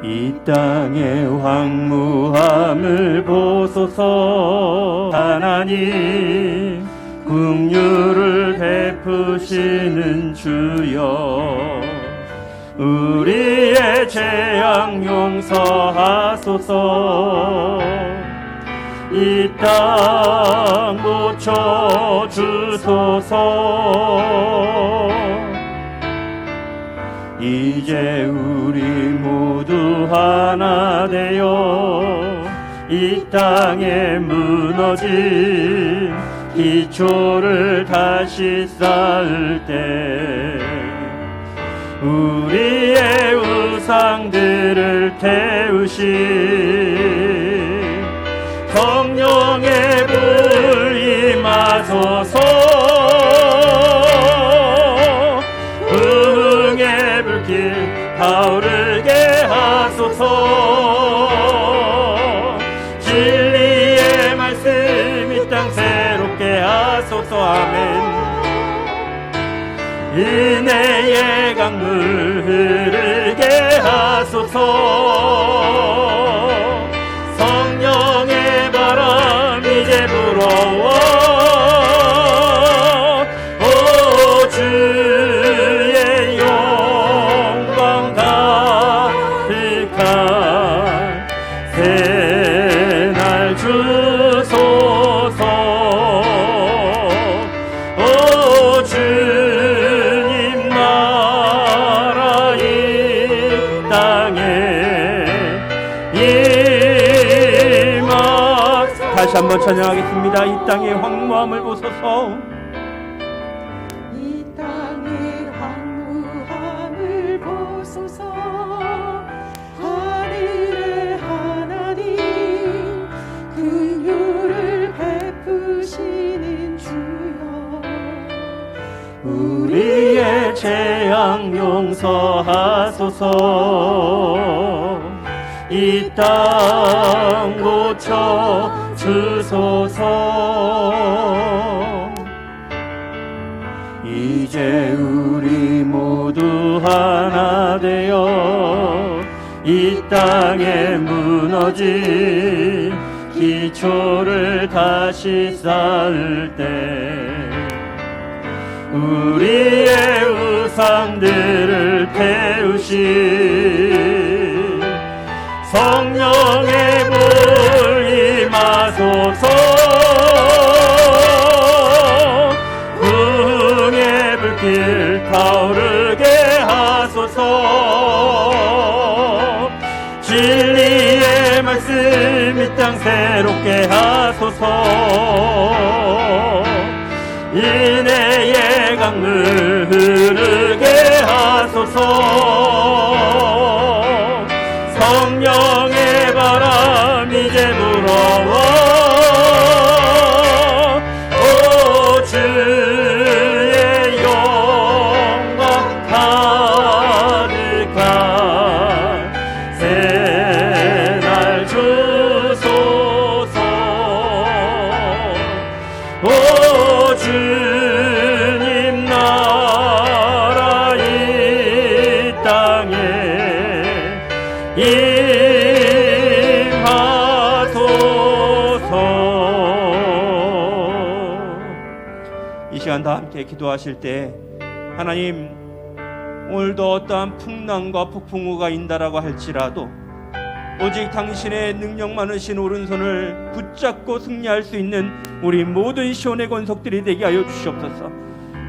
이 땅의 황무함을 보소서. 하나님 긍휼을 베푸시는 주여, 우리의 재앙 용서하소서. 이 땅 고쳐 주소서. 이제 우리 모두 하나 되어 이 땅에 무너진 기초를 다시 쌓을 때 우리의 우상들을 태우신 성령의 불 임하소서. 흥의 불길 타오르게 하소서. 진리의 말씀 이 땅 새롭게 하소서. 아멘. 은혜의 강물 흐르게 하소서. 성령의 바람 이제 불어와 오 주의 영광 가득한 새날 주소서. 오 주님 나라 이 땅에 다시 한번 찬양하겠습니다. 이 땅의 황무함을 보소서. 이 땅의 황무함을 보소서. 하늘의 하나님 긍휼을 베푸시는 주여, 우리의 재앙 용서하소서. 이 땅 고쳐 주소서. 이제 우리 모두 하나 되어 이 땅에 무너진 기초를 다시 쌓을 때 우리의 우상들을 태우신 성령의 불 임하소서. 흥의 불길 타오르게 하소서. 진리의 말씀 이 땅 새롭게 하소서. 은혜의 강물 흐르게 하소서. 성령의 바람 이제 불어와 오 주의 영광 가득한 새날 주소서. 오 주님 나라 이 땅에 임하소서. 이 시간 다 함께 기도하실 때 하나님, 오늘도 어떠한 풍랑과 폭풍우가 인다라고 할지라도 오직 당신의 능력 많으신 오른손을 붙잡고 승리할 수 있는 우리 모든 시온의 권속들이 되게 하여 주시옵소서.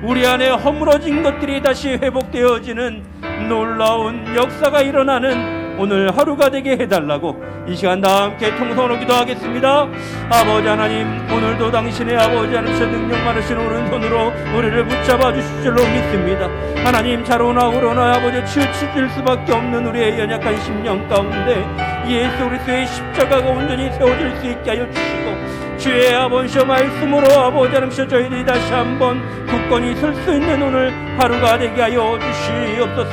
우리 안에 허물어진 것들이 다시 회복되어지는 놀라운 역사가 일어나는 오늘 하루가 되게 해달라고 이 시간 다 함께 통성으로 기도하겠습니다. 아버지 하나님, 오늘도 당신의 아버지 하나님의 능력 많으신 오른손으로 우리를 붙잡아 주실 줄로 믿습니다. 하나님, 자로나 오로나 아버지 치우칠 수밖에 없는 우리의 연약한 심령 가운데 예수 그리스도의 십자가가 온전히 세워질 수 있게 하여 주시고, 주의 아버지의 말씀으로 아버지 하나님 저희들이 다시 한번 굳건히 설 수 있는 오늘 하루가 되게 하여 주시옵소서.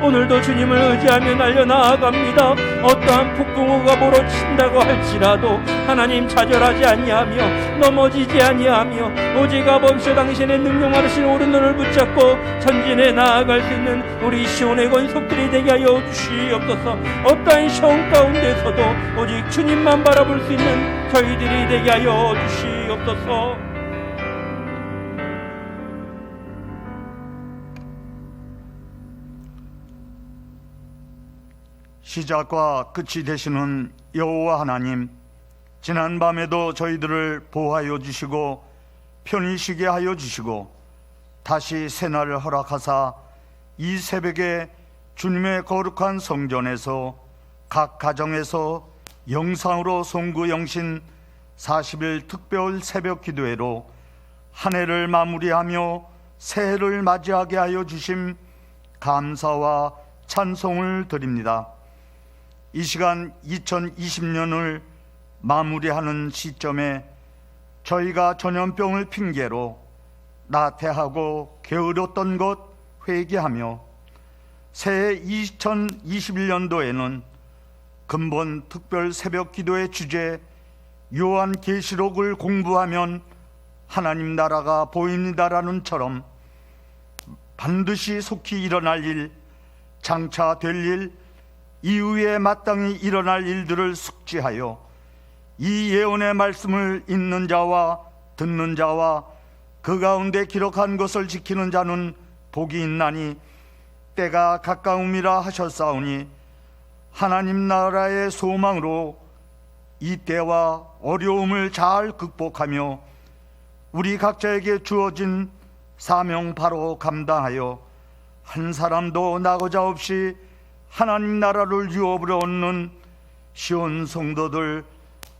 오늘도 주님을 의지하며 달려나아갑니다. 어떠한 폭풍우가 몰아친다고 할지라도 하나님 좌절하지 아니하며 넘어지지 아니하며 오직 아버지여 당신의 능력 많으신 오른손을 붙잡고 전진해 나아갈 수 있는 우리 시온의 권속들이 되게 하여 주시옵소서. 어떠한 시험 가운데서도 오직 주님만 바라볼 수 있는 저희들이 되게 하여 주시옵소서. 시작과 끝이 되시는 여호와 하나님, 지난 밤에도 저희들을 보호하여 주시고 편히 쉬게 하여 주시고 다시 새날을 허락하사 이 새벽에 주님의 거룩한 성전에서 각 가정에서 영상으로 송구영신 40일 특별 새벽 기도회로 한 해를 마무리하며 새해를 맞이하게 하여 주심 감사와 찬송을 드립니다. 이 시간 2020년을 마무리하는 시점에 저희가 전염병을 핑계로 나태하고 게으렀던 것 회개하며 새해 2021년도에는 근본 특별 새벽 기도의 주제 요한계시록을 공부하면 하나님 나라가 보입니다라는 처럼 반드시 속히 일어날 일, 장차 될 일, 이후에 마땅히 일어날 일들을 숙지하여 이 예언의 말씀을 읽는 자와 듣는 자와 그 가운데 기록한 것을 지키는 자는 복이 있나니 때가 가까움이라 하셨사오니 하나님 나라의 소망으로 이 때와 어려움을 잘 극복하며 우리 각자에게 주어진 사명 바로 감당하여 한 사람도 나고자 없이 하나님 나라를 유업으로 얻는 시온 성도들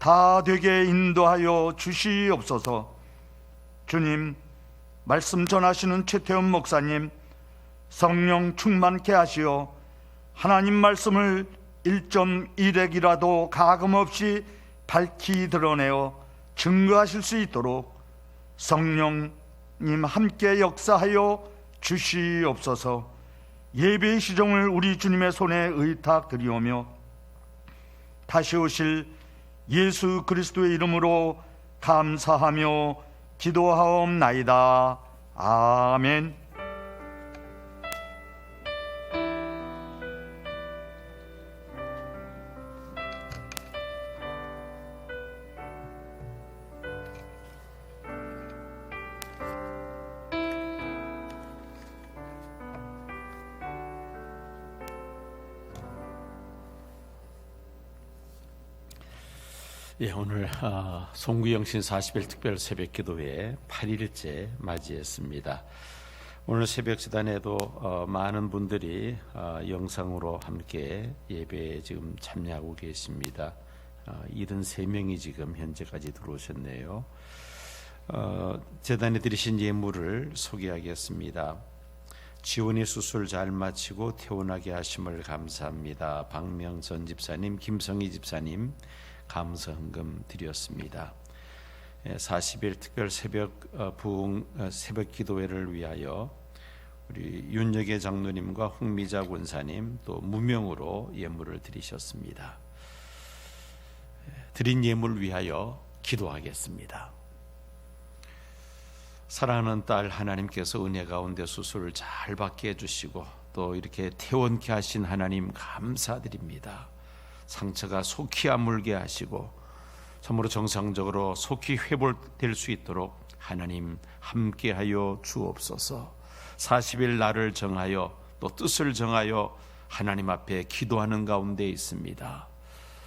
다 되게 인도하여 주시옵소서. 주님, 말씀 전하시는 최태원 목사님 성령 충만케 하시어 하나님 말씀을 1.1핵이라도 가금없이 밝히 드러내어 증거하실 수 있도록 성령님 함께 역사하여 주시옵소서. 예배의 시종을 우리 주님의 손에 의탁드리오며 다시 오실 예수 그리스도의 이름으로 감사하며 기도하옵나이다. 아멘. 예, 오늘 송구영신 40일 특별 새벽 기도회 8일째 맞이했습니다. 오늘 새벽 지단에도 많은 분들이 영상으로 함께 예배에 지금 참여하고 계십니다. 73명이 지금 현재까지 들어오셨네요. 재단에 드리신 예물을 소개하겠습니다. 지원의 수술 잘 마치고 퇴원하게 하심을 감사합니다. 박명선 집사님, 김성희 집사님 감사 헌금 드렸습니다. 40일 특별 새벽 부흥 새벽 기도회를 위하여 우리 윤여계 장로님과 홍미자 권사님 또 무명으로 예물을 드리셨습니다. 드린 예물 위하여 기도하겠습니다. 사랑하는 딸 하나님께서 은혜 가운데 수술을 잘 받게 해주시고 또 이렇게 퇴원케 하신 하나님 감사드립니다. 상처가 속히 아물게 하시고 참으로 정상적으로 속히 회복될 수 있도록 하나님 함께하여 주옵소서. 40일 날을 정하여 또 뜻을 정하여 하나님 앞에 기도하는 가운데 있습니다.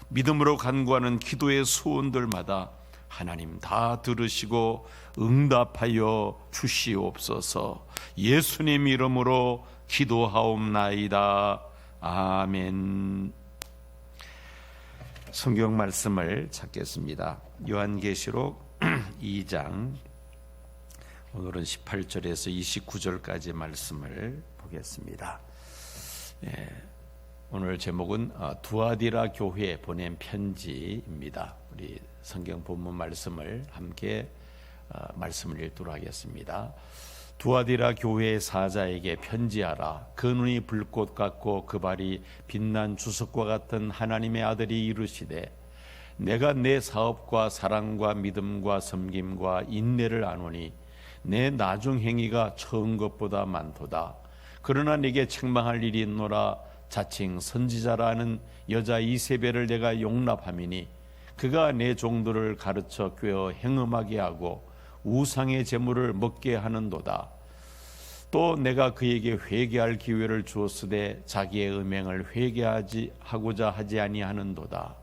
믿음으로 간구하는 기도의 소원들마다 하나님 다 들으시고 응답하여 주시옵소서. 예수님 이름으로 기도하옵나이다. 아멘. 성경 말씀을 찾겠습니다. 요한계시록 2장 오늘은 18절에서 29절까지 말씀을 보겠습니다. 오늘 제목은 두아디라 교회에 보낸 편지입니다. 우리 성경 본문 말씀을 함께 말씀을 읽도록 하겠습니다. 두아디라 교회의 사자에게 편지하라. 그 눈이 불꽃 같고 그 발이 빛난 주석과 같은 하나님의 아들이 이르시되 내가 내 사업과 사랑과 믿음과 섬김과 인내를 아노니 내 나중 행위가 처음 것보다 많도다. 그러나 네게 책망할 일이 있노라. 자칭 선지자라는 여자 이세벨을 내가 용납함이니 그가 내 종들을 가르쳐 꿰어 행음하게 하고 우상의 제물을 먹게 하는도다. 또 내가 그에게 회개할 기회를 주었으되 자기의 음행을 회개하고자 하지 아니하는도다.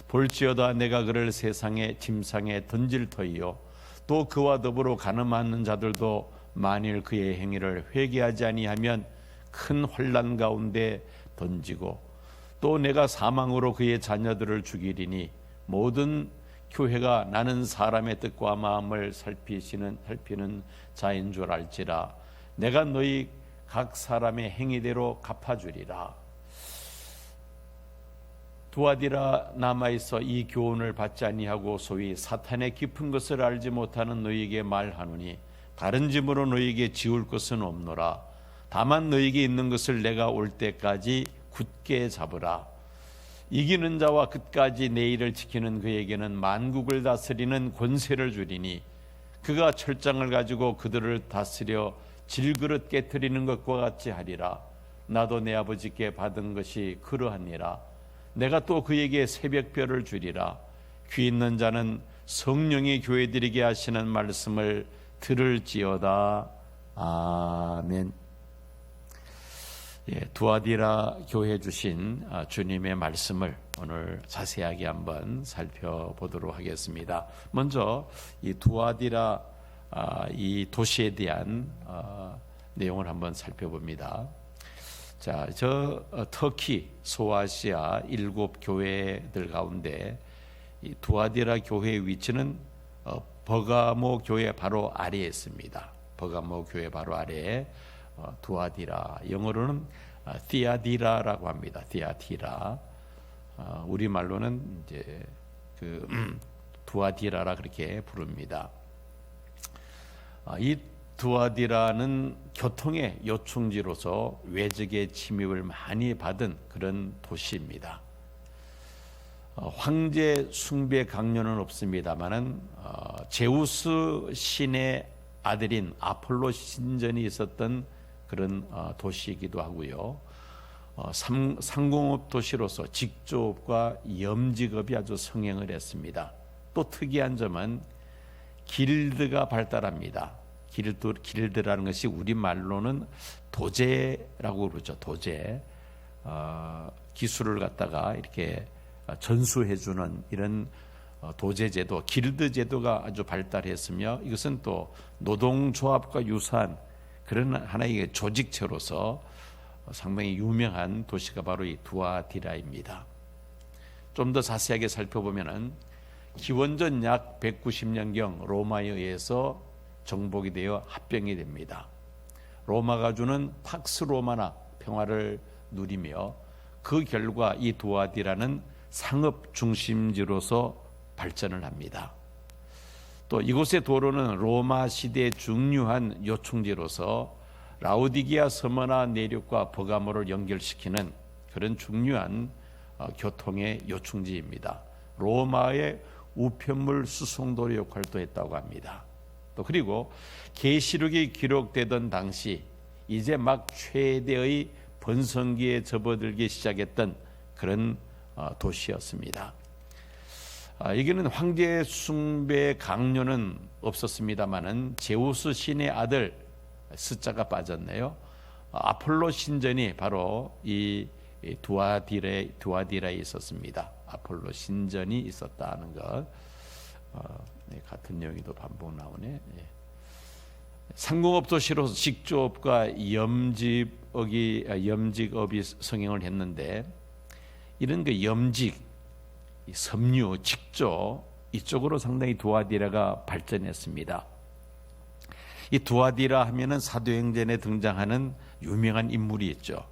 볼지어다 내가 그를 세상의 침상에 던질 터이요 또 그와 더불어 가늠하는 자들도 만일 그의 행위를 회개하지 아니하면 큰 환난 가운데 던지고 또 내가 사망으로 그의 자녀들을 죽이리니 모든 교회가 나는 사람의 뜻과 마음을 살피는 자인 줄 알지라. 내가 너희 각 사람의 행위대로 갚아주리라. 두아디라 남아있어 이 교훈을 받지 아니하고 소위 사탄의 깊은 것을 알지 못하는 너희에게 말하노니 다른 짐으로 너희에게 지울 것은 없노라. 다만 너희에게 있는 것을 내가 올 때까지 굳게 잡으라. 이기는 자와 끝까지 내 일을 지키는 그에게는 만국을 다스리는 권세를 주리니 그가 철장을 가지고 그들을 다스려 질그릇 깨트리는 것과 같이 하리라. 나도 내 아버지께 받은 것이 그러하니라. 내가 또 그에게 새벽별을 주리라. 귀 있는 자는 성령이 교회들에게 하시는 말씀을 들을지어다. 아멘. 두아디라 교회 주신 주님의 말씀을 오늘 자세하게 한번 살펴보도록 하겠습니다. 먼저 이 두아디라 이 도시에 대한 내용을 한번 살펴봅니다. 자, 터키 소아시아 7 교회들 가운데 이 두아디라 교회의 위치는 버가모 교회 바로 아래에 있습니다. 버가모 교회 바로 아래에 두아디라, 영어로는 디아디라라고 합니다. 디아디라. 우리 말로는 이제 두아디라라 그렇게 부릅니다. 이 두아디라는 교통의 요충지로서 외적의 침입을 많이 받은 그런 도시입니다. 황제 숭배 강요는 없습니다만은 제우스 신의 아들인 아폴로 신전이 있었던 그런 도시이기도 하고요. 상공업 도시로서 직조업과 염직업이 아주 성행을 했습니다. 또 특이한 점은 길드가 발달합니다. 길드라는 것이 우리말로는 도제라고 그러죠. 도제. 기술을 갖다가 이렇게 전수해주는 이런 도제제도, 길드제도가 아주 발달했으며 이것은 또 노동조합과 유사한 그런 하나의 조직체로서 상당히 유명한 도시가 바로 이 두아디라입니다. 좀 더 자세하게 살펴보면은 기원전 약 190년경 로마에 의해서 정복이 되어 합병이 됩니다. 로마가 주는 팍스 로마나 평화를 누리며 그 결과 이 두아디라는 상업 중심지로서 발전을 합니다. 또 이곳의 도로는 로마 시대의 중요한 요충지로서 라우디기아 서머나 내륙과 버가모를 연결시키는 그런 중요한 교통의 요충지입니다. 로마의 우편물 수송도로 역할도 했다고 합니다. 또 그리고 계시록이 기록되던 당시 이제 막 최대의 번성기에 접어들기 시작했던 그런 도시였습니다. 여기는 황제 숭배 강요는 없었습니다만은 제우스 신의 아들 숫자가 빠졌네요. 아폴로 신전이 바로 이 두아디라에 있었습니다. 아폴로 신전이 있었다는 것. 같은 내용이 또 반복 나오네. 상공업 도시로서 직조업과 염직업이 성행을 했는데 이런 그 염직, 섬유, 직조 이쪽으로 상당히 두아디라가 발전했습니다. 이 두아디라 하면은 사도행전에 등장하는 유명한 인물이 있죠.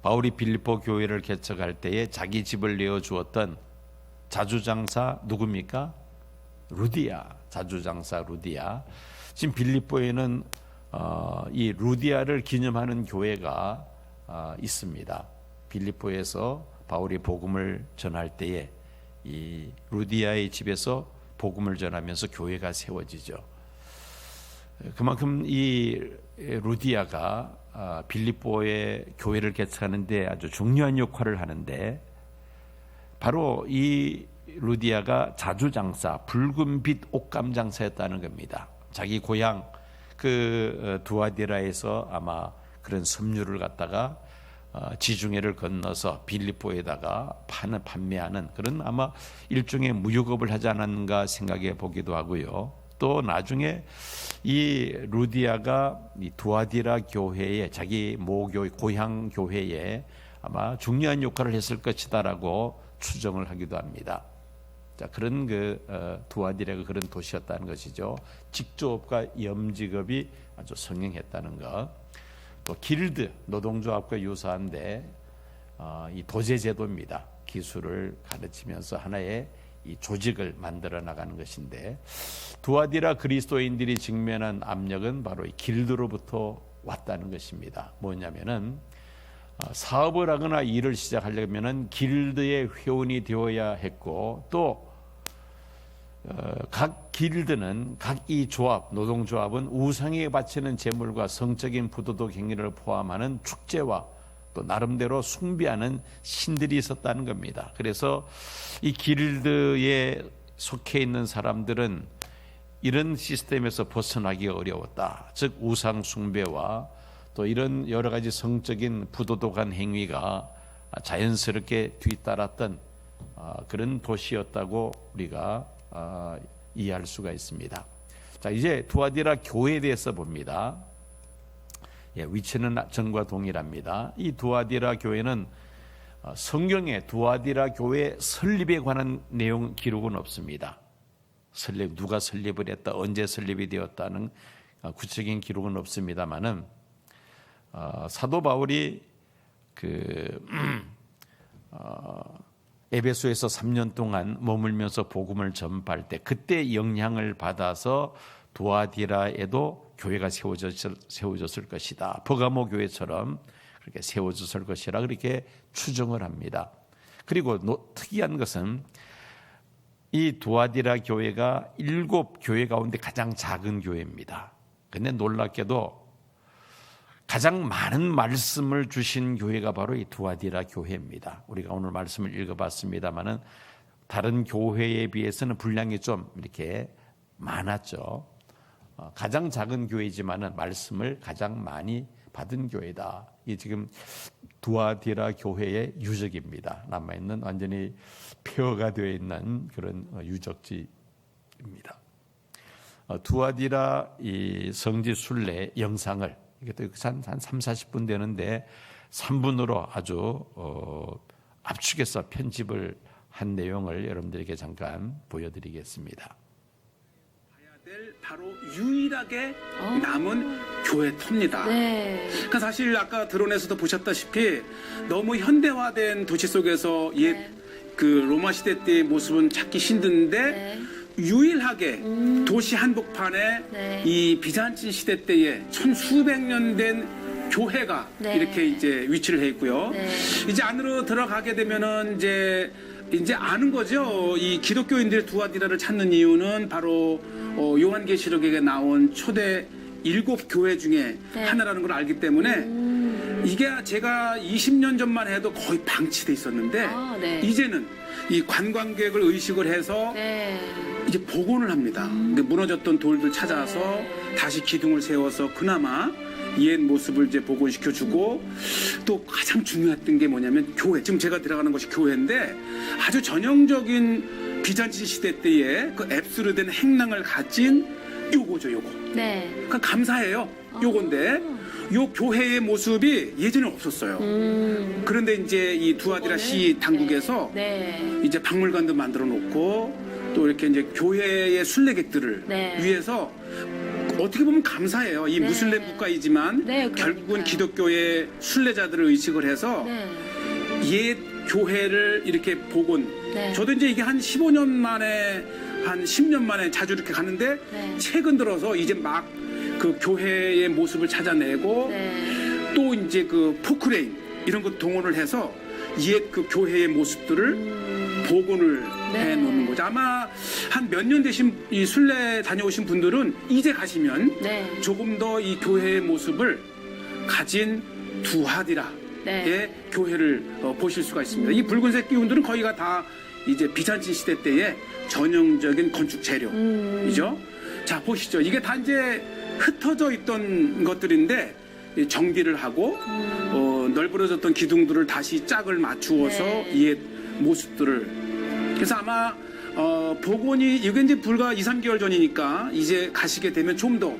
바울이 빌립보 교회를 개척할 때에 자기 집을 내어 주었던 자주장사 누굽니까? 루디아, 자주장사 루디아. 지금 빌립보에는 이 루디아를 기념하는 교회가 있습니다. 빌립보에서 바울이 복음을 전할 때에 이 루디아의 집에서 복음을 전하면서 교회가 세워지죠. 그만큼 이 루디아가 빌립보의 교회를 개척하는데 아주 중요한 역할을 하는데, 바로 이 루디아가 자주장사, 붉은 빛 옷감 장사였다는 겁니다. 자기 고향 그 두아디라에서 아마 그런 섬유를 갖다가 지중해를 건너서 빌립보에다가 판매하는 그런 아마 일종의 무역업을 하지 않았는가 생각해 보기도 하고요. 또 나중에 이 루디아가 이 두아디라 교회에, 자기 모교회, 고향 교회에 아마 중요한 역할을 했을 것이다라고 추정을 하기도 합니다. 자, 그런 두아디라가 그런 도시였다는 것이죠. 직조업과 염직업이 아주 성행했다는 것. 또 길드, 노동조합과 유사한데 이 도제제도입니다. 기술을 가르치면서 하나의 이 조직을 만들어 나가는 것인데, 두아디라 그리스도인들이 직면한 압력은 바로 이 길드로부터 왔다는 것입니다. 뭐냐면은 사업을 하거나 일을 시작하려면은 길드의 회원이 되어야 했고, 또 각 길드는, 각 이 조합, 노동조합은 우상에 바치는 제물과 성적인 부도덕 행위를 포함하는 축제와 또 나름대로 숭배하는 신들이 있었다는 겁니다. 그래서 이 길드에 속해 있는 사람들은 이런 시스템에서 벗어나기가 어려웠다. 즉 우상 숭배와 또 이런 여러 가지 성적인 부도덕한 행위가 자연스럽게 뒤따랐던 그런 도시였다고 우리가 이해할 수가 있습니다. 자, 이제 두아디라 교회에 대해서 봅니다. 위치는 전과 동일합니다. 이 두아디라 교회는 성경에 두아디라 교회 설립에 관한 내용 기록은 없습니다. 누가 설립을 했다, 언제 설립이 되었다는 구체적인 기록은 없습니다만은 사도 바울이 에베소에서 3년 동안 머물면서 복음을 전파할 때 그때 영향을 받아서 두아디라에도 교회가 세워졌을 것이다. 버가모 교회처럼 그렇게 세워졌을 것이라 그렇게 추정을 합니다. 그리고 특이한 것은 이 두아디라 교회가 7교회 가운데 가장 작은 교회입니다. 그런데 놀랍게도 가장 많은 말씀을 주신 교회가 바로 이 두아디라 교회입니다. 우리가 오늘 말씀을 읽어봤습니다만은 다른 교회에 비해서는 분량이 좀 이렇게 많았죠. 가장 작은 교회지만은 말씀을 가장 많이 받은 교회다. 이 지금 두아디라 교회의 유적입니다. 남아있는 완전히 폐허가 되어 있는 그런 유적지입니다. 두아디라 이 성지 순례 영상을 이것도 한 3-40분 되는데 3분으로 아주 압축해서 편집을 한 내용을 여러분들에게 잠깐 보여드리겠습니다. 바로 유일하게 남은 교회 터입니다. 네. 그러니까 사실 아까 드론에서도 보셨다시피 너무 현대화된 도시 속에서 옛 그 로마 시대 때의 모습은 찾기 힘든데 네. 유일하게 도시 한복판에 네. 이 비잔틴 시대 때에 천수백 년 된 교회가 네. 이렇게 이제 위치를 해 있고요. 네. 이제 안으로 들어가게 되면은 이제 아는 거죠. 이 기독교인들의 두아디라를 찾는 이유는 바로 요한계시록에 나온 초대 7교회 중에 네. 하나라는 걸 알기 때문에 이게 제가 20년 전만 해도 거의 방치돼 있었는데 네. 이제는 이 관광객을 의식을 해서 네. 이제 복원을 합니다. 근데 무너졌던 돌들 찾아서 다시 기둥을 세워서 그나마 옛 모습을 이제 복원시켜주고 또 가장 중요했던 게 뭐냐면 교회. 지금 제가 들어가는 것이 교회인데 아주 전형적인 비잔틴 시대 때의 그 앱스로 된 행랑을 가진 요거죠, 요거. 네. 그러니까 감사해요. 요건데 요 교회의 모습이 예전에 없었어요. 그런데 이제 이 두아디라 시 당국에서 네. 이제 박물관도 만들어 놓고 또 이렇게 이제 교회의 순례객들을 네. 위해서 어떻게 보면 감사해요. 이 네. 무슬림 국가이지만 네, 결국은 그러니까요. 기독교의 순례자들을 의식을 해서 네. 옛 교회를 이렇게 복원. 네. 저도 이제 이게 한 15년 만에 한 10년 만에 자주 이렇게 가는데 네. 최근 들어서 이제 막 그 그 교회의 모습을 찾아내고 네. 또 이제 그 포크레인 이런 것 동원을 해서 옛 그 교회의 모습들을 복원을 네. 해놓는 거죠. 아마 한 몇 년 되신 이 순례 다녀오신 분들은 이제 가시면 네. 조금 더 이 교회의 모습을 가진 두하디라의 네. 교회를 보실 수가 있습니다. 이 붉은색 기운들은 거의가 다 이제 비잔틴 시대 때의 전형적인 건축 재료이죠. 자, 보시죠. 이게 다 이제 흩어져 있던 것들인데 정비를 하고 널브러졌던 기둥들을 다시 짝을 맞추어서 네. 옛 모습들을. 그래서 아마 복원이 이게 이제 불과 2, 3개월 전이니까 이제 가시게 되면 좀 더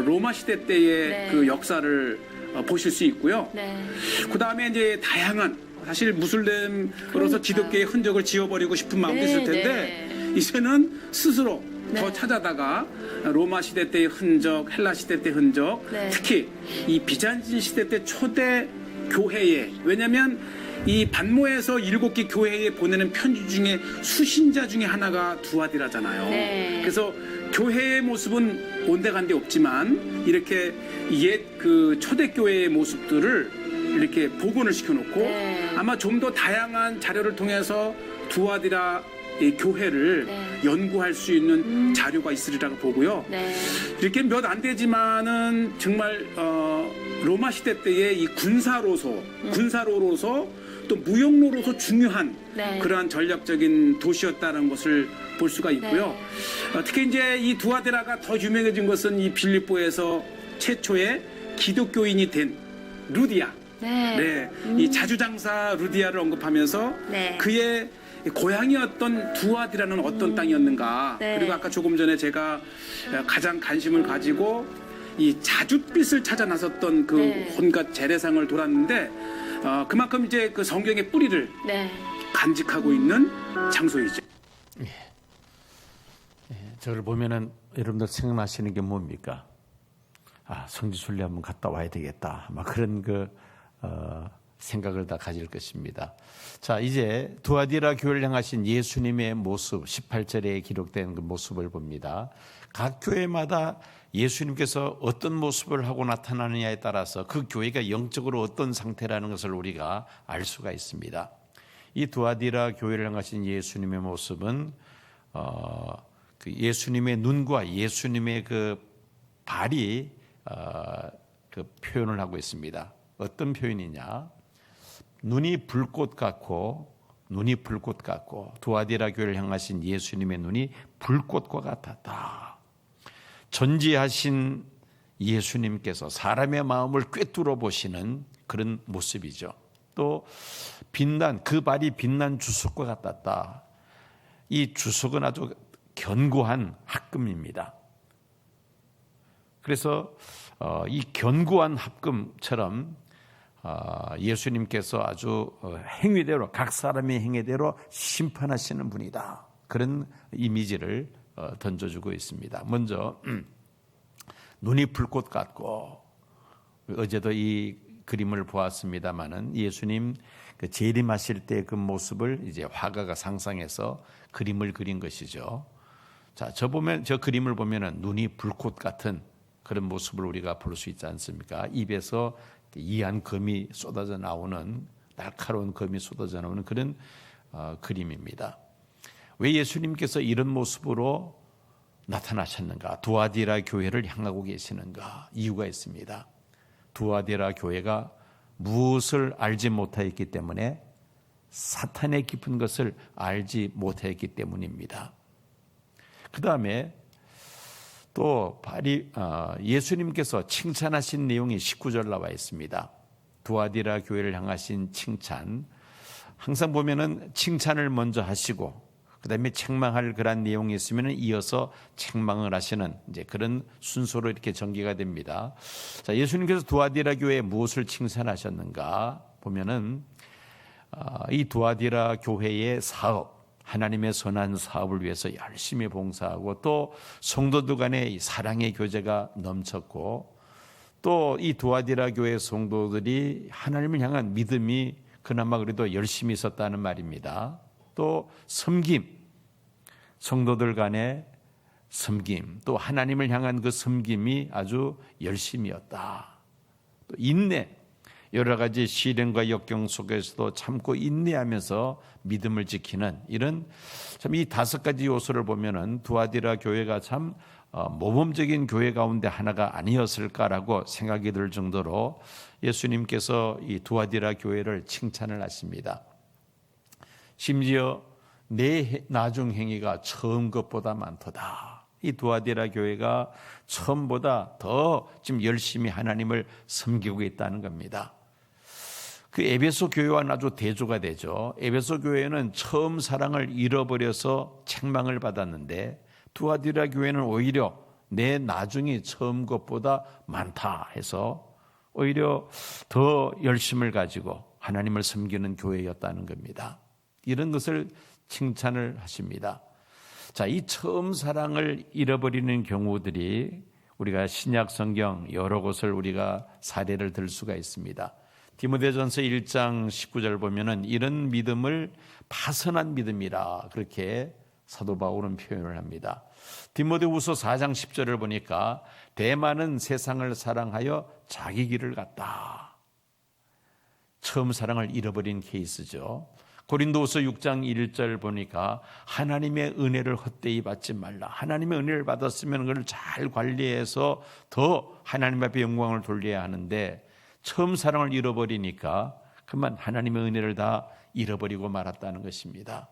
로마 시대 때의 네. 그 역사를 보실 수 있고요. 네. 그 다음에 이제 다양한 사실 무슬림으로서 그러니까요. 기독교의 흔적을 지워버리고 싶은 마음도 있을 텐데 이제는 스스로 네. 더 찾아다가 로마 시대 때의 흔적, 헬라 시대 때 흔적, 네. 특히 이 비잔틴 시대 때 초대 교회에 왜냐하면 이 반모에서 7개 교회에 보내는 편지 중에 수신자 중에 하나가 두아디라잖아요. 네. 그래서 교회의 모습은 온데간데 없지만 이렇게 옛 그 초대교회의 모습들을 이렇게 복원을 시켜놓고 네. 아마 좀 더 다양한 자료를 통해서 두아디라 이 교회를 네. 연구할 수 있는 자료가 있으리라고 보고요. 네. 이렇게 몇 안 되지만은 정말 로마 시대 때의 이 군사로서 또 무역로로서 중요한 네. 그러한 전략적인 도시였다는 것을 볼 수가 있고요. 네. 특히 이제 이 두아데라가 더 유명해진 것은 이 빌립보에서 최초의 기독교인이 된 루디아. 네. 네, 이 자주장사 루디아를 언급하면서 네. 그의 고향이었던 두아디라는 어떤 땅이었는가. 네. 그리고 아까 조금 전에 제가 가장 관심을 가지고 이 자줏빛을 찾아 나섰던 그 네. 온갖 재래상을 돌았는데 그만큼 이제 그 성경의 뿌리를 네. 간직하고 있는 장소이죠. 저를 보면은 여러분들 생각나시는 게 뭡니까? 성지순례 한번 갔다 와야 되겠다. 막 그런 생각을 다 가질 것입니다. 자, 이제 두아디라 교회를 향하신 예수님의 모습, 18절에 기록된 그 모습을 봅니다. 각 교회마다 예수님께서 어떤 모습을 하고 나타나느냐에 따라서 그 교회가 영적으로 어떤 상태라는 것을 우리가 알 수가 있습니다. 이 두아디라 교회를 향하신 예수님의 모습은 그 예수님의 눈과 예수님의 그 발이 그 표현을 하고 있습니다. 어떤 표현이냐? 눈이 불꽃 같고 두아디라 교회를 향하신 예수님의 눈이 불꽃과 같았다. 전지하신 예수님께서 사람의 마음을 꿰뚫어 보시는 그런 모습이죠. 또 그 발이 빛난 주석과 같았다. 이 주석은 아주 견고한 합금입니다. 그래서 이 견고한 합금처럼 예수님께서 아주 행위대로 각 사람의 행위대로 심판하시는 분이다. 그런 이미지를 던져주고 있습니다. 먼저 눈이 불꽃 같고 어제도 이 그림을 보았습니다마는 예수님 그 재림하실 때 그 모습을 이제 화가가 상상해서 그림을 그린 것이죠. 자, 저 그림을 보면은 눈이 불꽃 같은 그런 모습을 우리가 볼 수 있지 않습니까? 입에서 이한 검이 쏟아져 나오는 날카로운 검이 쏟아져 나오는 그런 그림입니다. 왜 예수님께서 이런 모습으로 나타나셨는가? 두아디라 교회를 향하고 계시는가? 이유가 있습니다. 두아디라 교회가 무엇을 알지 못하였기 때문에 사탄의 깊은 것을 알지 못하였기 때문입니다. 그 다음에 또 예수님께서 칭찬하신 내용이 19절 나와 있습니다. 두아디라 교회를 향하신 칭찬. 항상 보면은 칭찬을 먼저 하시고 그다음에 책망할 그런 내용이 있으면 이어서 책망을 하시는 이제 그런 순서로 이렇게 전개가 됩니다. 자, 예수님께서 두아디라 교회에 무엇을 칭찬하셨는가 보면은 이 두아디라 교회의 사업, 하나님의 선한 사업을 위해서 열심히 봉사하고 또 성도들 간의 사랑의 교제가 넘쳤고 또 이 두아디라 교회 성도들이 하나님을 향한 믿음이 그나마 그래도 열심히 있었다는 말입니다. 또 섬김, 성도들 간에 섬김, 또 하나님을 향한 그 섬김이 아주 열심이었다. 또 인내, 여러 가지 시련과 역경 속에서도 참고 인내하면서 믿음을 지키는 이런 참 이 5가지 요소를 보면은 두아디라 교회가 참 모범적인 교회 가운데 하나가 아니었을까라고 생각이 들 정도로 예수님께서 이 두아디라 교회를 칭찬을 하십니다. 심지어 내 나중 행위가 처음 것보다 많도다. 이 두아디라 교회가 처음보다 더 지금 열심히 하나님을 섬기고 있다는 겁니다. 그 에베소 교회와는 아주 대조가 되죠. 에베소 교회는 처음 사랑을 잃어버려서 책망을 받았는데 두아디라 교회는 오히려 내 나중이 처음 것보다 많다 해서 오히려 더 열심을 가지고 하나님을 섬기는 교회였다는 겁니다. 이런 것을 칭찬을 하십니다. 자, 이 처음 사랑을 잃어버리는 경우들이 우리가 신약 성경 여러 곳을 우리가 사례를 들 수가 있습니다. 디모데전서 1장 19절 보면은 이런 믿음을 파선한 믿음이라 그렇게 사도 바울은 표현을 합니다. 디모데후서 4장 10절을 보니까 대만은 세상을 사랑하여 자기 길을 갔다. 처음 사랑을 잃어버린 케이스죠. 고린도후서 6장 1절 보니까 하나님의 은혜를 헛되이 받지 말라. 하나님의 은혜를 받았으면 그걸 잘 관리해서 더 하나님 앞에 영광을 돌려야 하는데 처음 사랑을 잃어버리니까 그만 하나님의 은혜를 다 잃어버리고 말았다는 것입니다.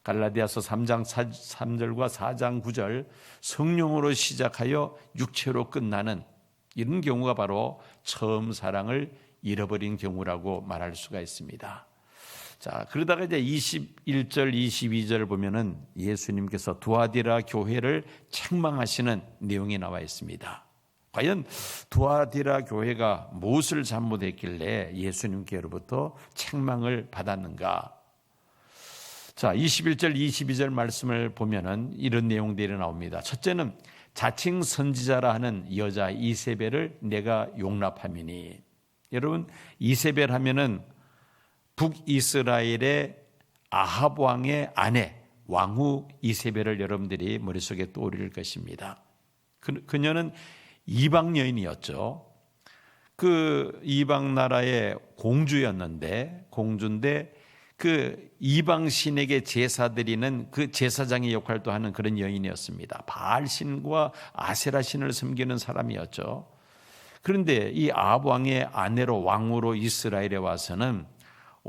갈라디아서 3장 3절과 4장 9절 성령으로 시작하여 육체로 끝나는 이런 경우가 바로 처음 사랑을 잃어버린 경우라고 말할 수가 있습니다. 자, 그러다가 이제 21절, 22절 보면은 예수님께서 두아디라 교회를 책망하시는 내용이 나와 있습니다. 과연 두아디라 교회가 무엇을 잘못했길래 예수님께로부터 책망을 받았는가? 자, 21절, 22절 말씀을 보면은 이런 내용들이 나옵니다. 첫째는 자칭 선지자라 하는 여자 이세벨을 내가 용납함이니. 여러분, 이세벨 하면은 북이스라엘의 아합 왕의 아내 왕후 이세벨을 여러분들이 머릿속에 떠오를 것입니다. 그녀는 이방 여인이었죠. 그 이방 나라의 공주였는데 공주인데 그 이방 신에게 제사 드리는 그 제사장의 역할도 하는 그런 여인이었습니다. 바알 신과 아세라 신을 섬기는 사람이었죠. 그런데 이 아합 왕의 아내로 왕후로 이스라엘에 와서는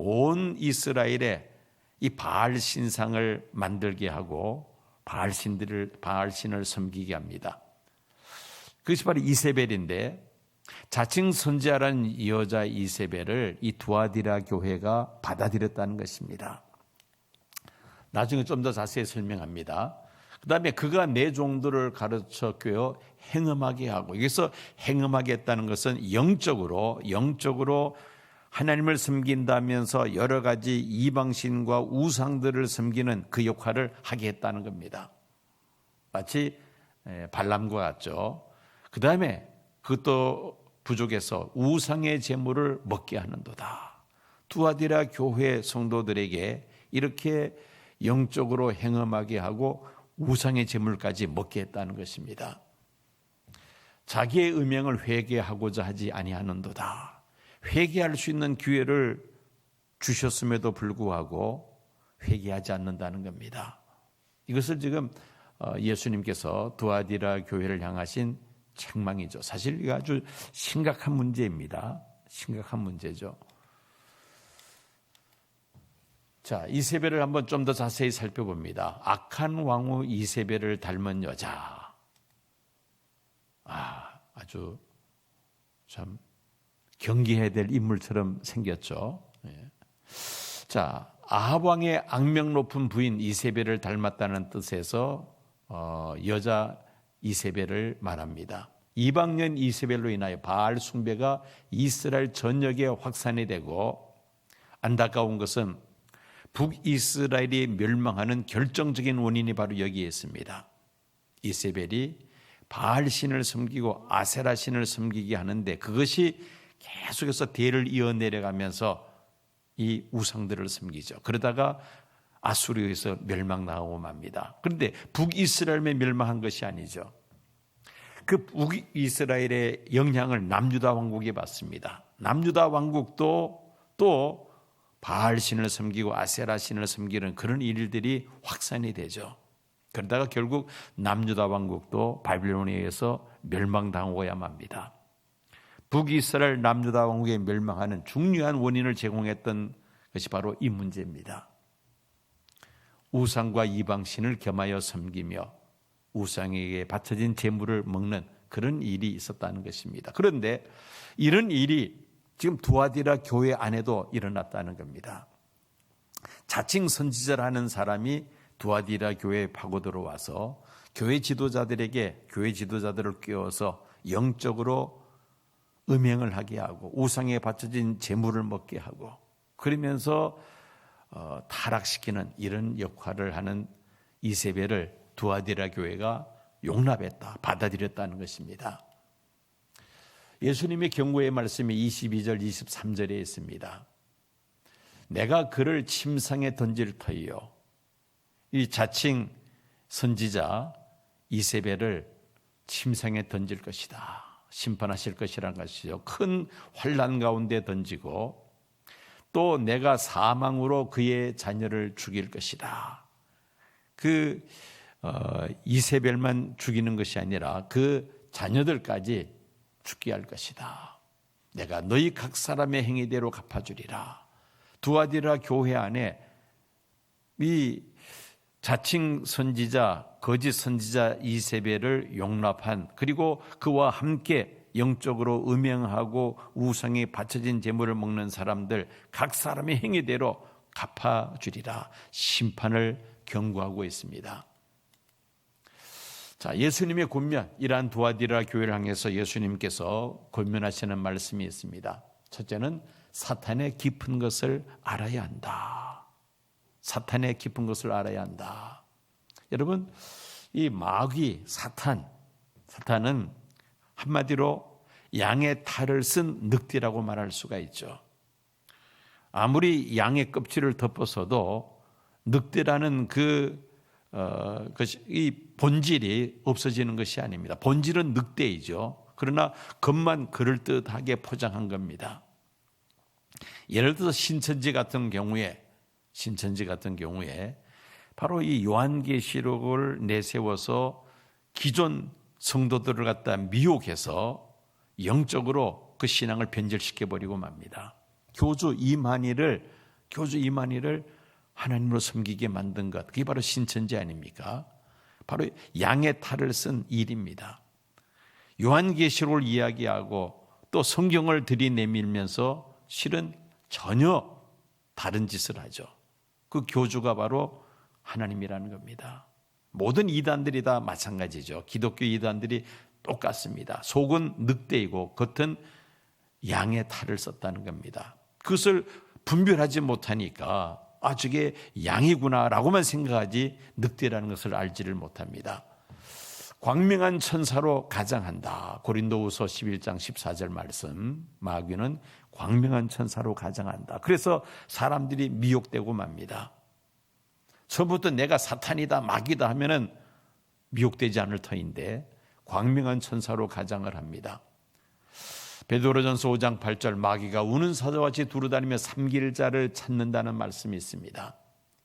온 이스라엘에 이 바알 신상을 만들게 하고 바알 신을 섬기게 합니다. 그것이 바로 이세벨인데 자칭 선지자라는 여자 이세벨을 이 두아디라 교회가 받아들였다는 것입니다. 나중에 좀 더 자세히 설명합니다. 그 다음에 그가 내 종들을 가르쳐 꿰어 행음하게 하고, 여기서 행음하게 했다는 것은 영적으로 하나님을 섬긴다면서 여러 가지 이방신과 우상들을 섬기는 그 역할을 하게 했다는 겁니다. 마치 발람과 같죠. 그 다음에 그것도 부족해서 우상의 제물을 먹게 하는도다. 두아디라 교회 성도들에게 이렇게 영적으로 행음하게 하고 우상의 제물까지 먹게 했다는 것입니다. 자기의 음행을 회개하고자 하지 아니하는도다. 회개할 수 있는 기회를 주셨음에도 불구하고 회개하지 않는다는 겁니다. 이것을 지금 예수님께서 두아디라 교회를 향하신 책망이죠. 사실 이거 아주 심각한 문제입니다. 심각한 문제죠. 자, 이세벨을 한번 좀 더 자세히 살펴봅니다. 악한 왕후 이세벨을 닮은 여자. 아주 참 경계해야 될 인물처럼 생겼죠. 자, 아합 왕의 악명 높은 부인 이세벨을 닮았다는 뜻에서 여자 이세벨을 말합니다. 이방년 이세벨로 인하여 바알 숭배가 이스라엘 전역에 확산이 되고 안타까운 것은 북이스라엘이 멸망하는 결정적인 원인이 바로 여기에 있습니다. 이세벨이 바알 신을 섬기고 아세라 신을 섬기게 하는데 그것이 계속해서 대를 이어 내려가면서 이 우상들을 섬기죠. 그러다가 아수르에서 멸망당하고 맙니다. 그런데 북이스라엘에 멸망한 것이 아니죠. 그 북이스라엘의 영향을 남유다 왕국이 받습니다. 남유다 왕국도 또 바알 신을 섬기고 아세라 신을 섬기는 그런 일들이 확산이 되죠. 그러다가 결국 남유다 왕국도 바빌론에 의해서 멸망당하고야 맙니다. 북이스라엘 남유다 왕국에 멸망하는 중요한 원인을 제공했던 것이 바로 이 문제입니다. 우상과 이방신을 겸하여 섬기며 우상에게 바쳐진 제물을 먹는 그런 일이 있었다는 것입니다. 그런데 이런 일이 지금 두아디라 교회 안에도 일어났다는 겁니다. 자칭 선지자라는 사람이 두아디라 교회에 파고 들어와서 교회 지도자들을 꿰어서 영적으로 음행을 하게 하고 우상에 바쳐진 제물을 먹게 하고 그러면서 타락시키는 이런 역할을 하는 이세벨을 두아디라 교회가 용납했다, 받아들였다는 것입니다. 예수님의 경고의 말씀이 22절, 23절에 있습니다. 내가 그를 침상에 던질 터이요. 이 자칭 선지자 이세벨을 침상에 던질 것이다. 심판하실 것이라는 것이죠. 큰 환난 가운데 던지고 또 내가 사망으로 그의 자녀를 죽일 것이다. 이세벨만 죽이는 것이 아니라 그 자녀들까지 죽게 할 것이다. 내가 너희 각 사람의 행위대로 갚아주리라. 두아디라 교회 안에 이 자칭 선지자, 거짓 선지자 이세벨을 용납한 그리고 그와 함께 영적으로 음행하고 우상에 바쳐진 제물을 먹는 사람들 각 사람의 행위대로 갚아주리라. 심판을 경고하고 있습니다. 자, 예수님의 권면, 이러한 두아디라 교회를 향해서 예수님께서 권면하시는 말씀이 있습니다. 첫째는 사탄의 깊은 것을 알아야 한다. 사탄의 깊은 것을 알아야 한다. 여러분, 이 마귀, 사탄은 한마디로 양의 탈을 쓴 늑대라고 말할 수가 있죠. 아무리 양의 껍질을 덮어서도 늑대라는 이 본질이 없어지는 것이 아닙니다. 본질은 늑대이죠. 그러나 겉만 그럴듯하게 포장한 겁니다. 예를 들어서 신천지 같은 경우에 바로 이 요한계시록을 내세워서 기존 성도들을 갖다 미혹해서 영적으로 그 신앙을 변절시켜 버리고 맙니다. 교주 이만희를 하나님으로 섬기게 만든 것, 그게 바로 신천지 아닙니까? 바로 양의 탈을 쓴 일입니다. 요한계시록을 이야기하고 또 성경을 들이내밀면서 실은 전혀 다른 짓을 하죠. 그 교주가 바로 하나님이라는 겁니다. 모든 이단들이 다 마찬가지죠. 기독교 이단들이 똑같습니다. 속은 늑대이고 겉은 양의 탈을 썼다는 겁니다. 그것을 분별하지 못하니까 저게 양이구나라고만 생각하지 늑대라는 것을 알지를 못합니다. 광명한 천사로 가장한다. 고린도후서 11장 14절 말씀. 마귀는 광명한 천사로 가장한다. 그래서 사람들이 미혹되고 맙니다. 처음부터 내가 사탄이다, 마귀다 하면은 미혹되지 않을 터인데 광명한 천사로 가장을 합니다. 베드로전서 5장 8절 마귀가 우는 사자와 같이 두루다니며 삼킬 자를 찾는다는 말씀이 있습니다.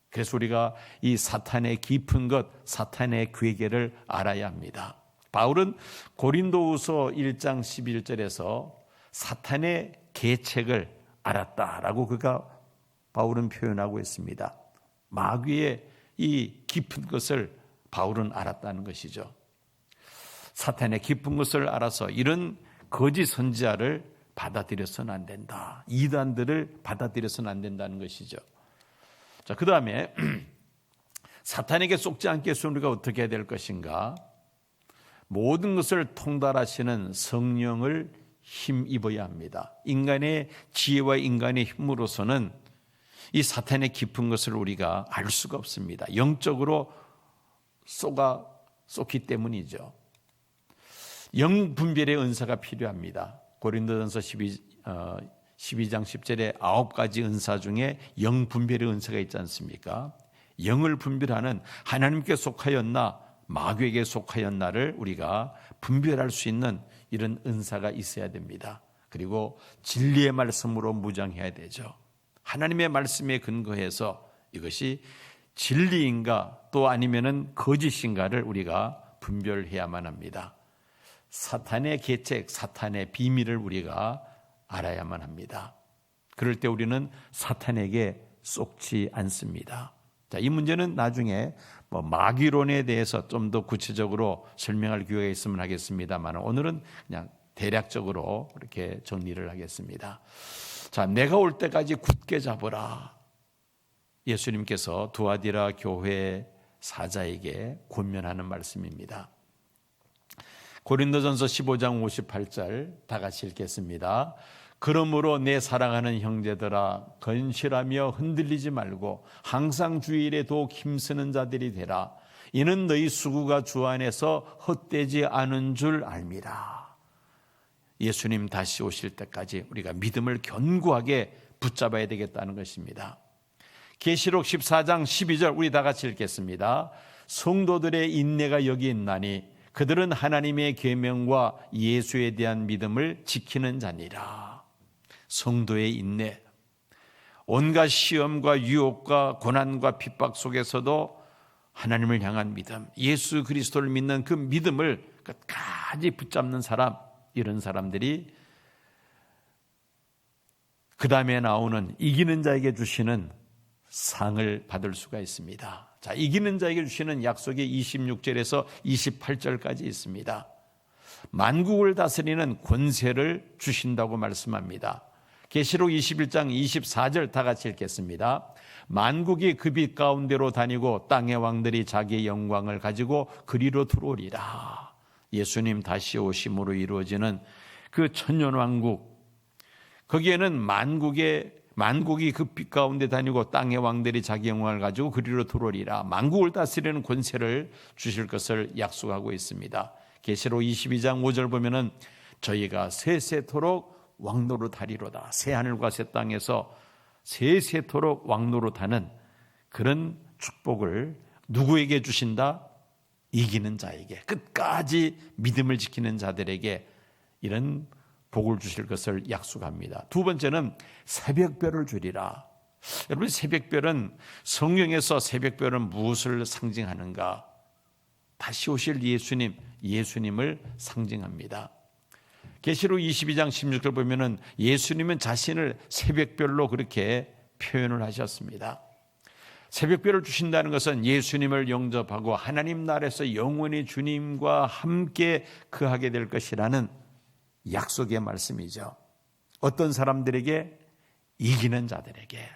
그래서 우리가 이 사탄의 깊은 것, 사탄의 괴계를 알아야 합니다. 바울은 고린도후서 1장 11절에서 사탄의 계책을 알았다라고 바울은 표현하고 있습니다. 마귀의 이 깊은 것을 바울은 알았다는 것이죠. 사탄의 깊은 것을 알아서 이런 거짓 선지자를 받아들여서는 안 된다. 이단들을 받아들여서는 안 된다는 것이죠. 자, 그 다음에 사탄에게 속지 않게 해서 우리가 어떻게 해야 될 것인가? 모든 것을 통달하시는 성령을 힘입어야 합니다. 인간의 지혜와 인간의 힘으로서는 이 사탄의 깊은 것을 우리가 알 수가 없습니다. 영적으로 쏟기 때문이죠. 영분별의 은사가 필요합니다. 고린도전서 12장 10절에 9가지 은사 중에 영분별의 은사가 있지 않습니까? 영을 분별하는 하나님께 속하였나 마귀에게 속하였나를 우리가 분별할 수 있는 이런 은사가 있어야 됩니다. 그리고 진리의 말씀으로 무장해야 되죠. 하나님의 말씀에 근거해서 이것이 진리인가 또 아니면은 거짓인가를 우리가 분별해야만 합니다. 사탄의 계책, 사탄의 비밀을 우리가 알아야만 합니다. 그럴 때 우리는 사탄에게 속지 않습니다. 자, 이 문제는 나중에 마귀론에 대해서 좀 더 구체적으로 설명할 기회가 있으면 하겠습니다만 오늘은 그냥 대략적으로 이렇게 정리를 하겠습니다. 자, 내가 올 때까지 굳게 잡으라. 예수님께서 두아디라 교회 사자에게 권면하는 말씀입니다. 고린도전서 15장 58절 다 같이 읽겠습니다. 그러므로 내 사랑하는 형제들아 건실하며 흔들리지 말고 항상 주일에 더욱 힘쓰는 자들이 되라. 이는 너희 수고가 주 안에서 헛되지 않은 줄 알미라. 예수님 다시 오실 때까지 우리가 믿음을 견고하게 붙잡아야 되겠다는 것입니다. 계시록 14장 12절 우리 다 같이 읽겠습니다. 성도들의 인내가 여기 있나니 그들은 하나님의 계명과 예수에 대한 믿음을 지키는 자니라. 성도의 인내, 온갖 시험과 유혹과 고난과 핍박 속에서도 하나님을 향한 믿음, 예수 그리스도를 믿는 그 믿음을 끝까지 붙잡는 사람, 이런 사람들이 그 다음에 나오는 이기는 자에게 주시는 상을 받을 수가 있습니다. 자, 이기는 자에게 주시는 약속이 26절에서 28절까지 있습니다. 만국을 다스리는 권세를 주신다고 말씀합니다. 계시록 21장 24절 다 같이 읽겠습니다. 만국이 그 빛 가운데로 다니고 땅의 왕들이 자기의 영광을 가지고 그리로 들어오리라. 예수님 다시 오심으로 이루어지는 그 천년왕국, 거기에는 만국이 그 빛 가운데 다니고 땅의 왕들이 자기 영광을 가지고 그리로 들어오리라. 만국을 다스리는 권세를 주실 것을 약속하고 있습니다. 계시록 22장 5절 보면은 저희가 세세토록 왕노릇하리로다. 새하늘과 새 땅에서 세세토록 왕노릇하는 그런 축복을 누구에게 주신다? 이기는 자에게, 끝까지 믿음을 지키는 자들에게 이런 복을 주실 것을 약속합니다. 두 번째는 새벽별을 주리라. 여러분, 새벽별은 성경에서 새벽별은 무엇을 상징하는가? 다시 오실 예수님을 상징합니다. 계시록 22장 16절 보면은 예수님은 자신을 새벽별로 그렇게 표현을 하셨습니다. 새벽별을 주신다는 것은 예수님을 영접하고 하나님 나라에서 영원히 주님과 함께 거하게 될 것이라는 약속의 말씀이죠. 어떤 사람들에게? 이기는 자들에게.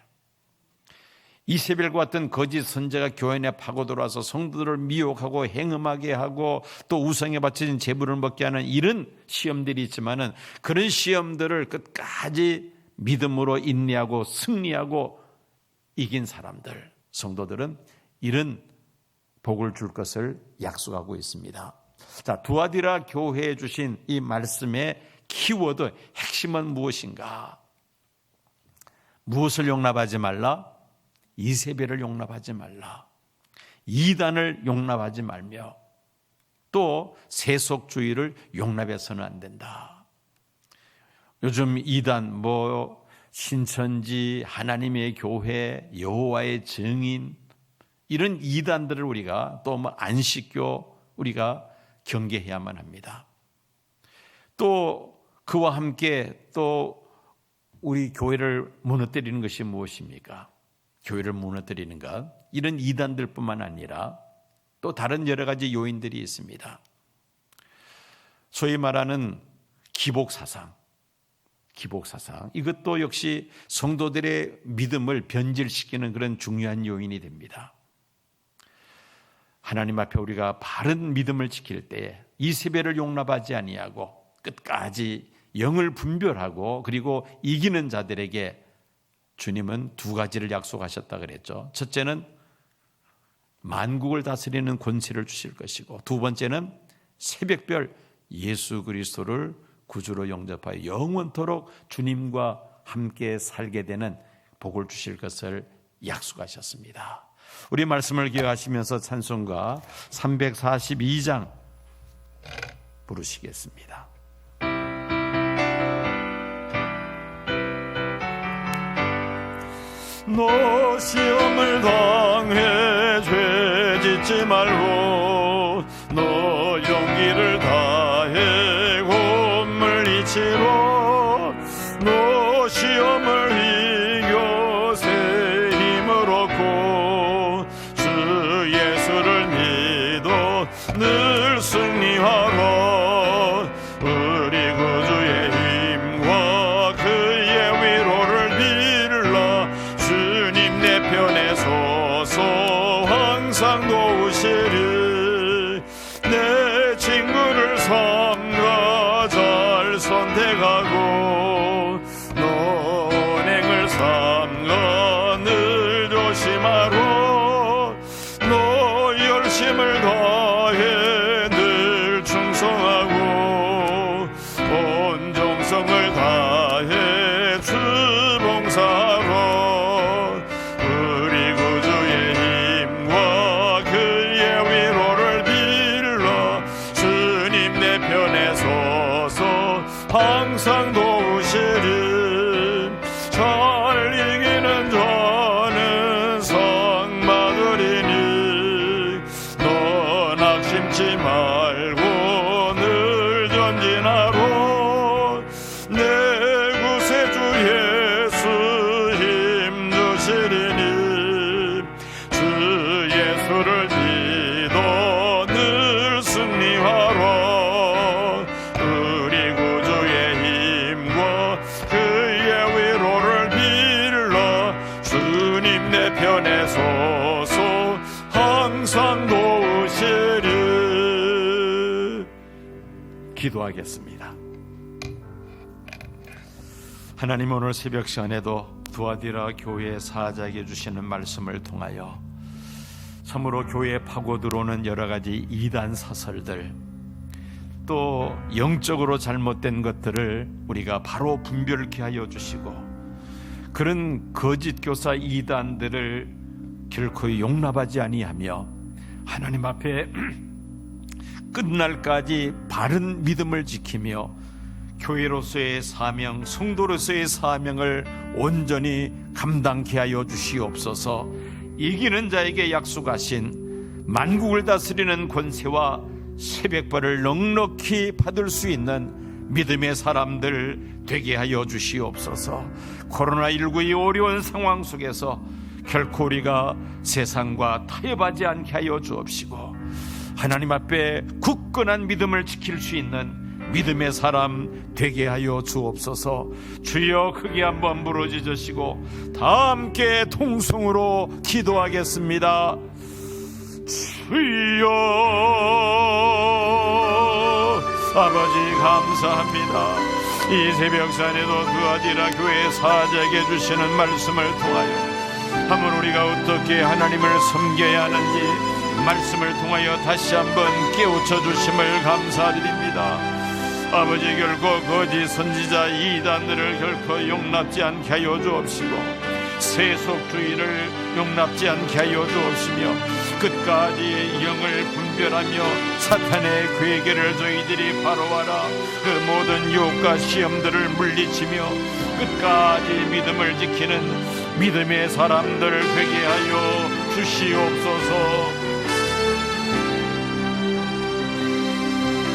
이세벨과 같은 거짓 선지자가 교회 내 파고들어와서 성도들을 미혹하고 행음하게 하고 또 우상에 바쳐진 제물을 먹게 하는 이런 시험들이 있지만은 그런 시험들을 끝까지 믿음으로 인내하고 승리하고 이긴 사람들, 성도들은 이런 복을 줄 것을 약속하고 있습니다. 자, 두아디라 교회에 주신 이 말씀의 키워드, 핵심은 무엇인가? 무엇을 용납하지 말라? 이세벨을 용납하지 말라. 이단을 용납하지 말며 또 세속주의를 용납해서는 안 된다. 요즘 이단, 신천지, 하나님의 교회, 여호와의 증인, 이런 이단들을 우리가 또 안식교 우리가 경계해야만 합니다. 또 그와 함께 또 우리 교회를 무너뜨리는 것이 무엇입니까? 교회를 무너뜨리는 것, 이런 이단들뿐만 아니라 또 다른 여러 가지 요인들이 있습니다. 소위 말하는 기복사상, 이것도 역시 성도들의 믿음을 변질시키는 그런 중요한 요인이 됩니다. 하나님 앞에 우리가 바른 믿음을 지킬 때에 이세벨을 용납하지 아니하고 끝까지 영을 분별하고 그리고 이기는 자들에게 주님은 두 가지를 약속하셨다 그랬죠. 첫째는 만국을 다스리는 권세를 주실 것이고, 두 번째는 새벽별 예수 그리스도를 구주로 영접하여 영원토록 주님과 함께 살게 되는 복을 주실 것을 약속하셨습니다. 우리 말씀을 기억하시면서 찬송가 342장 부르시겠습니다. 너 시험을 당해 죄 짓지 말고 너 용기를 다해 곰을 이치로 너 시험을 이겨 새 힘을 얻고 주 예수를 믿어 늘 승리하라. 우리 구주의 힘과 그의 위로를 빌라. 주님 내 편에 서서 항상 도우시리. 내 친구를 삼가 잘 선택하고 너 은행을 삼가 늘 조심하라. 너 열심을 다해 늘 충성하고 온 정성을 다해 주 봉사하라. 우리 구주의 힘과 그의 위로를 빌라. 주님 내 편에 서서 항상 도우시리. 잘 이기는 자는 상 받으리니 너 낙심치 말고 늘 전진하라. 내 구세주 예수 힘 주시리니 주 예수를 믿어 늘 승리하라. 우리 구주의 힘과 그의 위로를 빌라. 주님 내 편에 서서 항상 도우시리. 기도하겠습니다. 하나님, 오늘 새벽 시간에도 두아디라 교회 사자에게 주시는 말씀을 통하여 참으로 교회에 파고 들어오는 여러 가지 이단 사설들, 또 영적으로 잘못된 것들을 우리가 바로 분별케 하여 주시고 그런 거짓 교사 이단들을 결코 용납하지 아니하며 하나님 앞에 끝날까지 바른 믿음을 지키며 교회로서의 사명, 성도로서의 사명을 온전히 감당케 하여 주시옵소서. 이기는 자에게 약속하신 만국을 다스리는 권세와 새벽벌을 넉넉히 받을 수 있는 믿음의 사람들 되게 하여 주시옵소서. 코로나19 이 어려운 상황 속에서 결코 우리가 세상과 타협하지 않게 하여 주옵시고 하나님 앞에 굳건한 믿음을 지킬 수 있는 믿음의 사람 되게 하여 주옵소서. 주여, 크게 한번 부르짖으시고 다 함께 통성으로 기도하겠습니다. 주여, 아버지 감사합니다. 이 새벽 시간에도 두아디라 교회 사자에게 주시는 말씀을 통하여 한번 우리가 어떻게 하나님을 섬겨야 하는지 말씀을 통하여 다시 한번 깨우쳐 주심을 감사드립니다. 아버지, 결코 거짓 선지자 이단들을 결코 용납지 않게 하여 주옵시고 세속주의를 용납지 않게 하여 주옵시며 끝까지 영을 분별하며 사탄의 괴계를 저희들이 바로하라. 그 모든 유혹과 시험들을 물리치며 끝까지 믿음을 지키는 믿음의 사람들을 되게 하여 주시옵소서.